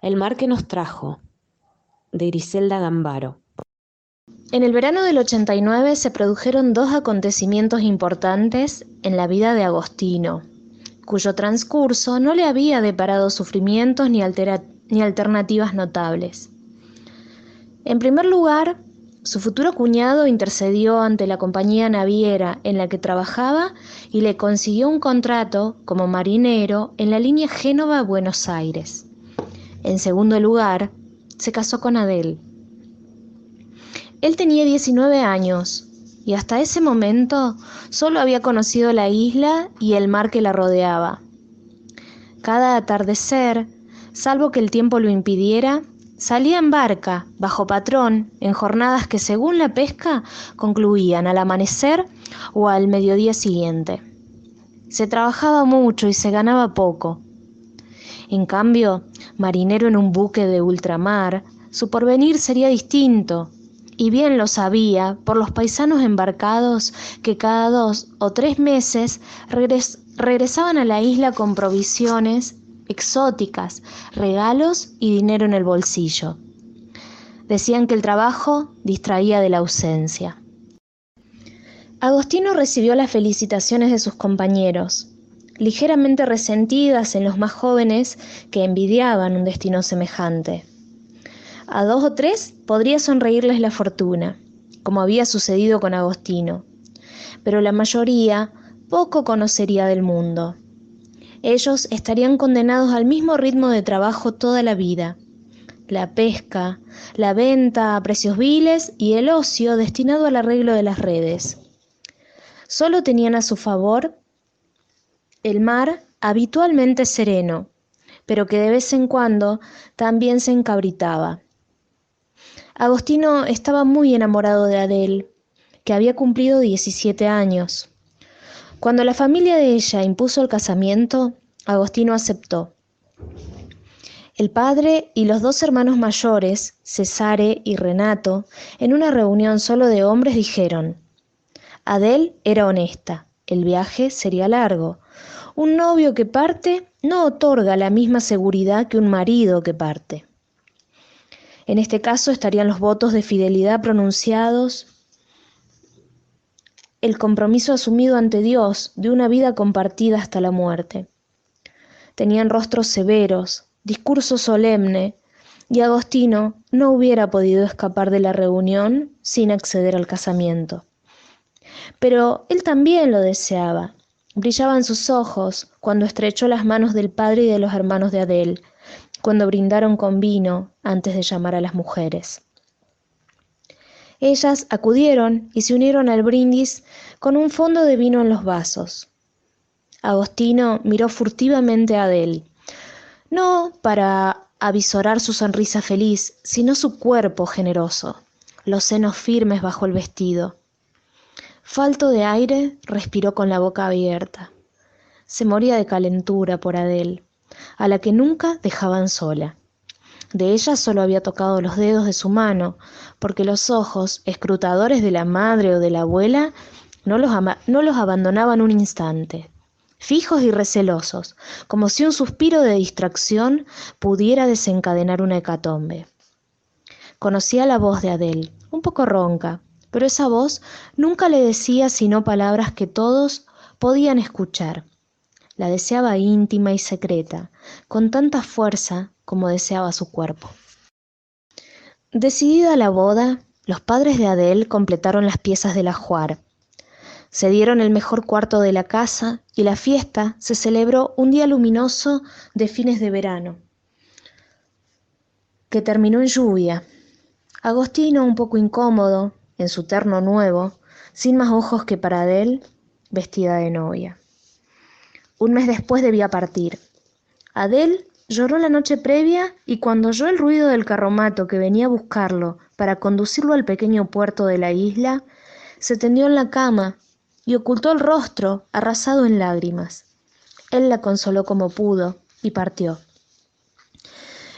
El mar que nos trajo, de Griselda Gambaro. En el verano del 89 se produjeron dos acontecimientos importantes en la vida de Agostino, cuyo transcurso no le había deparado sufrimientos ni alternativas notables. En primer lugar, su futuro cuñado intercedió ante la compañía naviera en la que trabajaba y le consiguió un contrato como marinero en la línea Génova-Buenos Aires. En segundo lugar, se casó con Adele. Él tenía 19 años y hasta ese momento solo había conocido la isla y el mar que la rodeaba. Cada atardecer, salvo que el tiempo lo impidiera, salía en barca, bajo patrón, en jornadas que según la pesca concluían al amanecer o al mediodía siguiente. Se trabajaba mucho y se ganaba poco. En cambio, marinero en un buque de ultramar, su porvenir sería distinto, y bien lo sabía por los paisanos embarcados que cada 2 o 3 meses regresaban a la isla con provisiones exóticas, regalos y dinero en el bolsillo. Decían que el trabajo distraía de la ausencia. Agostino recibió las felicitaciones de sus compañeros, ligeramente resentidas en los más jóvenes que envidiaban un destino semejante. A 2 o 3 podría sonreírles la fortuna, como había sucedido con Agostino, pero la mayoría poco conocería del mundo. Ellos estarían condenados al mismo ritmo de trabajo toda la vida: la pesca, la venta a precios viles y el ocio destinado al arreglo de las redes. Solo tenían a su favor el mar, habitualmente sereno, pero que de vez en cuando también se encabritaba. Agostino estaba muy enamorado de Adele, que había cumplido 17 años. Cuando la familia de ella impuso el casamiento, Agostino aceptó. El padre y los 2 hermanos mayores, Cesare y Renato, en una reunión solo de hombres dijeron: Adele era honesta, el viaje sería largo. Un novio que parte no otorga la misma seguridad que un marido que parte. En este caso estarían los votos de fidelidad pronunciados, el compromiso asumido ante Dios de una vida compartida hasta la muerte. Tenían rostros severos, discurso solemne, y Agostino no hubiera podido escapar de la reunión sin acceder al casamiento. Pero él también lo deseaba. Brillaban sus ojos cuando estrechó las manos del padre y de los hermanos de Adele, cuando brindaron con vino antes de llamar a las mujeres. Ellas acudieron y se unieron al brindis con un fondo de vino en los vasos. Agostino miró furtivamente a Adele, no para avisorar su sonrisa feliz, sino su cuerpo generoso, los senos firmes bajo el vestido. Falto de aire, respiró con la boca abierta. Se moría de calentura por Adele, a la que nunca dejaban sola. De ella solo había tocado los dedos de su mano, porque los ojos escrutadores de la madre o de la abuela no los abandonaban un instante, fijos y recelosos, como si un suspiro de distracción pudiera desencadenar una hecatombe. Conocía la voz de Adele, un poco ronca, pero esa voz nunca le decía sino palabras que todos podían escuchar. La deseaba íntima y secreta, con tanta fuerza como deseaba su cuerpo. Decidida la boda, los padres de Adele completaron las piezas del ajuar. Se dieron el mejor cuarto de la casa y la fiesta se celebró un día luminoso de fines de verano, que terminó en lluvia. Agostino, un poco incómodo, en su terno nuevo, sin más ojos que para Adele, vestida de novia. Un mes después debía partir. Adele lloró la noche previa y cuando oyó el ruido del carromato que venía a buscarlo para conducirlo al pequeño puerto de la isla, se tendió en la cama y ocultó el rostro arrasado en lágrimas. Él la consoló como pudo y partió.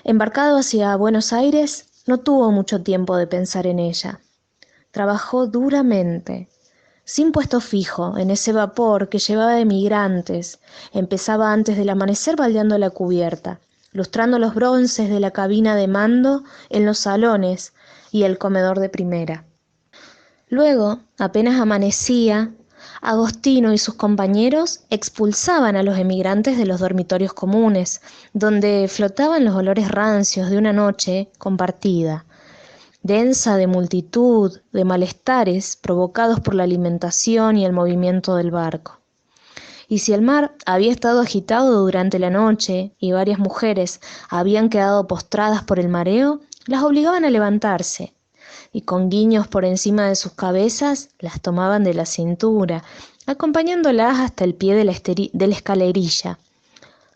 Embarcado hacia Buenos Aires, no tuvo mucho tiempo de pensar en ella. Trabajó duramente, sin puesto fijo, en ese vapor que llevaba emigrantes. Empezaba antes del amanecer baldeando la cubierta, lustrando los bronces de la cabina de mando en los salones y el comedor de primera. Luego, apenas amanecía, Agostino y sus compañeros expulsaban a los emigrantes de los dormitorios comunes, donde flotaban los olores rancios de una noche compartida, densa de multitud, de malestares provocados por la alimentación y el movimiento del barco. Y si el mar había estado agitado durante la noche y varias mujeres habían quedado postradas por el mareo, las obligaban a levantarse, y con guiños por encima de sus cabezas las tomaban de la cintura, acompañándolas hasta el pie de la escalerilla.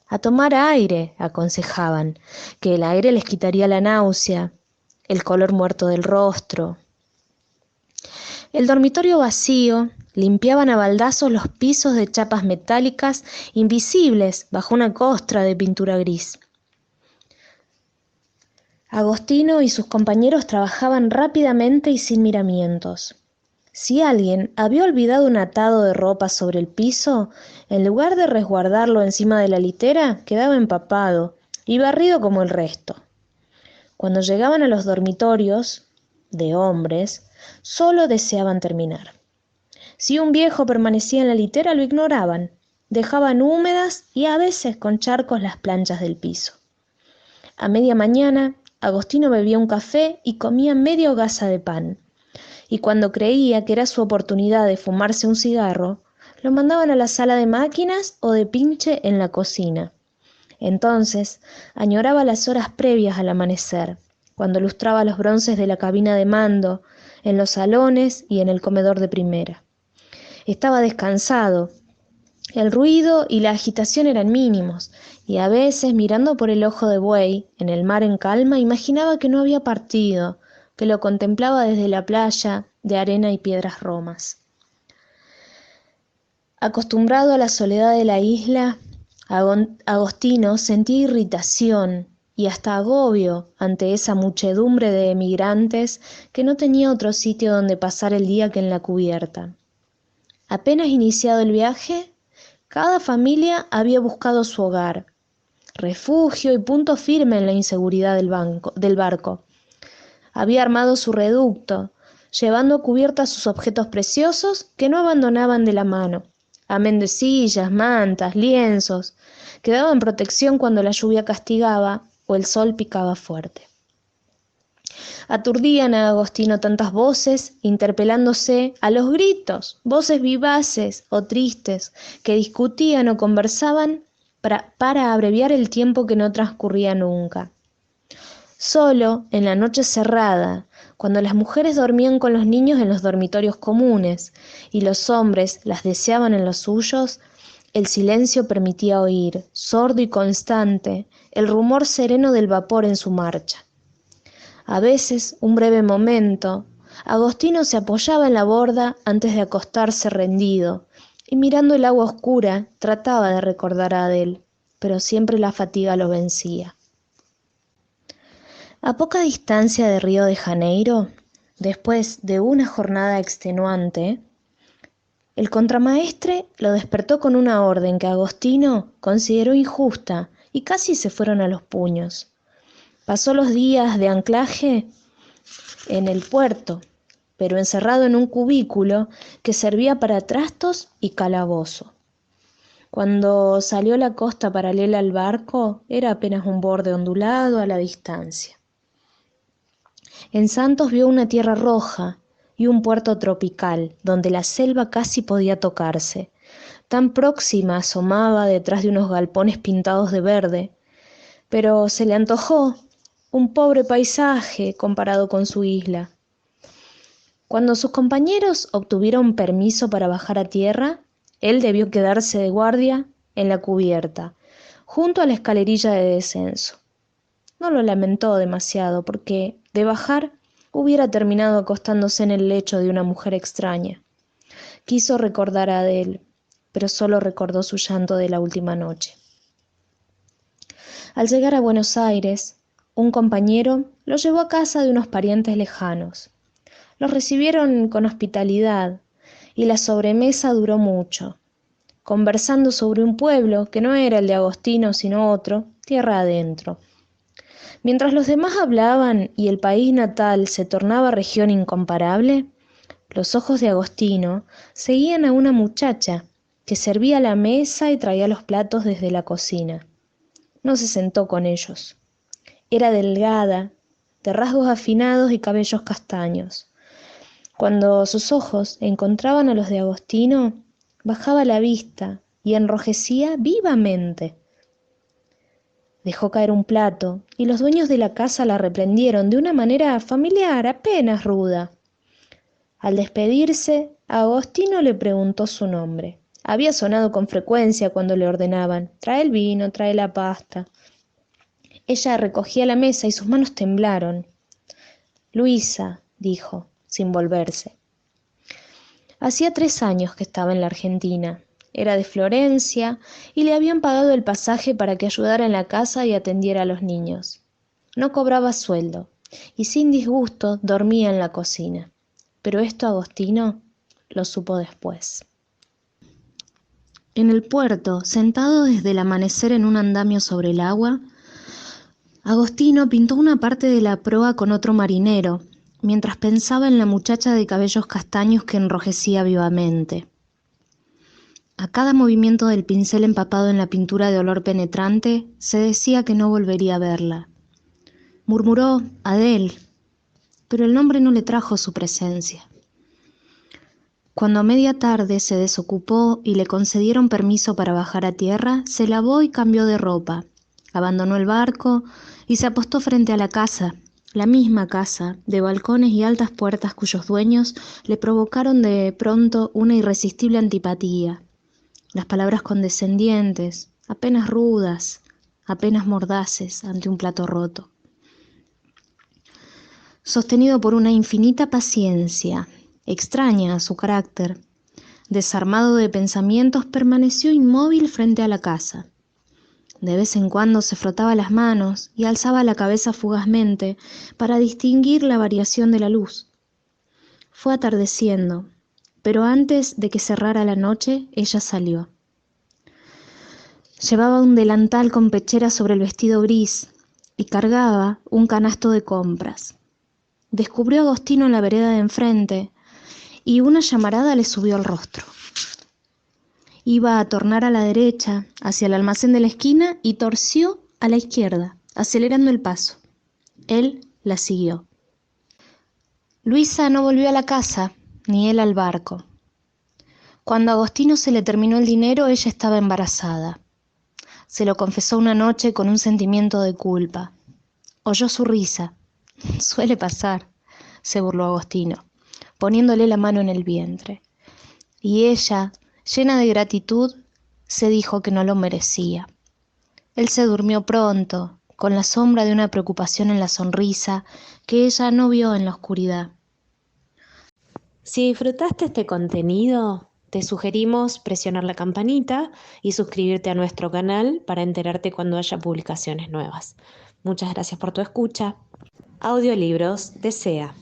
A tomar aire, aconsejaban, que el aire les quitaría la náusea, el color muerto del rostro. El dormitorio vacío, limpiaban a baldazos los pisos de chapas metálicas invisibles bajo una costra de pintura gris. Agostino y sus compañeros trabajaban rápidamente y sin miramientos. Si alguien había olvidado un atado de ropa sobre el piso, en lugar de resguardarlo encima de la litera, quedaba empapado y barrido como el resto. Cuando llegaban a los dormitorios, de hombres, solo deseaban terminar. Si un viejo permanecía en la litera, lo ignoraban, dejaban húmedas y a veces con charcos las planchas del piso. A media mañana, Agostino bebía un café y comía media hogaza de pan, y cuando creía que era su oportunidad de fumarse un cigarro, lo mandaban a la sala de máquinas o de pinche en la cocina. Entonces, añoraba las horas previas al amanecer, cuando lustraba los bronces de la cabina de mando, en los salones y en el comedor de primera. Estaba descansado, el ruido y la agitación eran mínimos, y a veces, mirando por el ojo de buey, en el mar en calma, imaginaba que no había partido, que lo contemplaba desde la playa de arena y piedras romas. Acostumbrado a la soledad de la isla, Agostino sentía irritación y hasta agobio ante esa muchedumbre de emigrantes que no tenía otro sitio donde pasar el día que en la cubierta. Apenas iniciado el viaje, cada familia había buscado su hogar, refugio y punto firme en la inseguridad del barco. Había armado su reducto, llevando a cubierta sus objetos preciosos que no abandonaban de la mano, amén de sillas, mantas, lienzos, que daban protección cuando la lluvia castigaba o el sol picaba fuerte. Aturdían a Agostino tantas voces, interpelándose a los gritos, voces vivaces o tristes, que discutían o conversaban para abreviar el tiempo que no transcurría nunca. Solo en la noche cerrada, cuando las mujeres dormían con los niños en los dormitorios comunes y los hombres las deseaban en los suyos, el silencio permitía oír, sordo y constante, el rumor sereno del vapor en su marcha. A veces, un breve momento, Agostino se apoyaba en la borda antes de acostarse rendido, y mirando el agua oscura trataba de recordar a Adele, pero siempre la fatiga lo vencía. A poca distancia de Río de Janeiro, después de una jornada extenuante, el contramaestre lo despertó con una orden que Agostino consideró injusta y casi se fueron a los puños. Pasó los días de anclaje en el puerto, pero encerrado en un cubículo que servía para trastos y calabozo. Cuando salió a la costa paralela al barco, era apenas un borde ondulado a la distancia. En Santos vio una tierra roja y un puerto tropical, donde la selva casi podía tocarse. Tan próxima asomaba detrás de unos galpones pintados de verde, pero se le antojó un pobre paisaje comparado con su isla. Cuando sus compañeros obtuvieron permiso para bajar a tierra, él debió quedarse de guardia en la cubierta, junto a la escalerilla de descenso. No lo lamentó demasiado, porque de bajar hubiera terminado acostándose en el lecho de una mujer extraña. Quiso recordar a Adele, pero solo recordó su llanto de la última noche. Al llegar a Buenos Aires, un compañero lo llevó a casa de unos parientes lejanos. Los recibieron con hospitalidad y la sobremesa duró mucho. Conversando sobre un pueblo que no era el de Agostino sino otro, tierra adentro. Mientras los demás hablaban y el país natal se tornaba región incomparable, los ojos de Agostino seguían a una muchacha que servía la mesa y traía los platos desde la cocina. No se sentó con ellos. Era delgada, de rasgos afinados y cabellos castaños. Cuando sus ojos encontraban a los de Agostino, bajaba la vista y enrojecía vivamente. Dejó caer un plato y los dueños de la casa la reprendieron de una manera familiar, apenas ruda. Al despedirse, Agostino le preguntó su nombre. Había sonado con frecuencia cuando le ordenaban: trae el vino, trae la pasta. Ella recogía la mesa y sus manos temblaron. Luisa, dijo, sin volverse. Hacía 3 años que estaba en la Argentina. Era de Florencia y le habían pagado el pasaje para que ayudara en la casa y atendiera a los niños. No cobraba sueldo y sin disgusto dormía en la cocina. Pero esto Agostino lo supo después. En el puerto, sentado desde el amanecer en un andamio sobre el agua, Agostino pintó una parte de la proa con otro marinero, mientras pensaba en la muchacha de cabellos castaños que enrojecía vivamente. A cada movimiento del pincel empapado en la pintura de olor penetrante, se decía que no volvería a verla. Murmuró Adele, pero el nombre no le trajo su presencia. Cuando a media tarde se desocupó y le concedieron permiso para bajar a tierra, se lavó y cambió de ropa, abandonó el barco y se apostó frente a la casa, la misma casa, de balcones y altas puertas cuyos dueños le provocaron de pronto una irresistible antipatía. Las palabras condescendientes, apenas rudas, apenas mordaces ante un plato roto. Sostenido por una infinita paciencia, extraña a su carácter, desarmado de pensamientos, permaneció inmóvil frente a la casa. De vez en cuando se frotaba las manos y alzaba la cabeza fugazmente para distinguir la variación de la luz. Fue atardeciendo, pero antes de que cerrara la noche, ella salió. Llevaba un delantal con pechera sobre el vestido gris y cargaba un canasto de compras. Descubrió a Agostino en la vereda de enfrente y una llamarada le subió al rostro. Iba a tornar a la derecha, hacia el almacén de la esquina, y torció a la izquierda, acelerando el paso. Él la siguió. Luisa no volvió a la casa, ni él al barco. Cuando a Agostino se le terminó el dinero, ella estaba embarazada. Se lo confesó una noche con un sentimiento de culpa. Oyó su risa. Suele pasar, se burló Agostino, poniéndole la mano en el vientre. Y ella, llena de gratitud, se dijo que no lo merecía. Él se durmió pronto, con la sombra de una preocupación en la sonrisa que ella no vio en la oscuridad. Si disfrutaste este contenido, te sugerimos presionar la campanita y suscribirte a nuestro canal para enterarte cuando haya publicaciones nuevas. Muchas gracias por tu escucha. Audiolibros de SEA.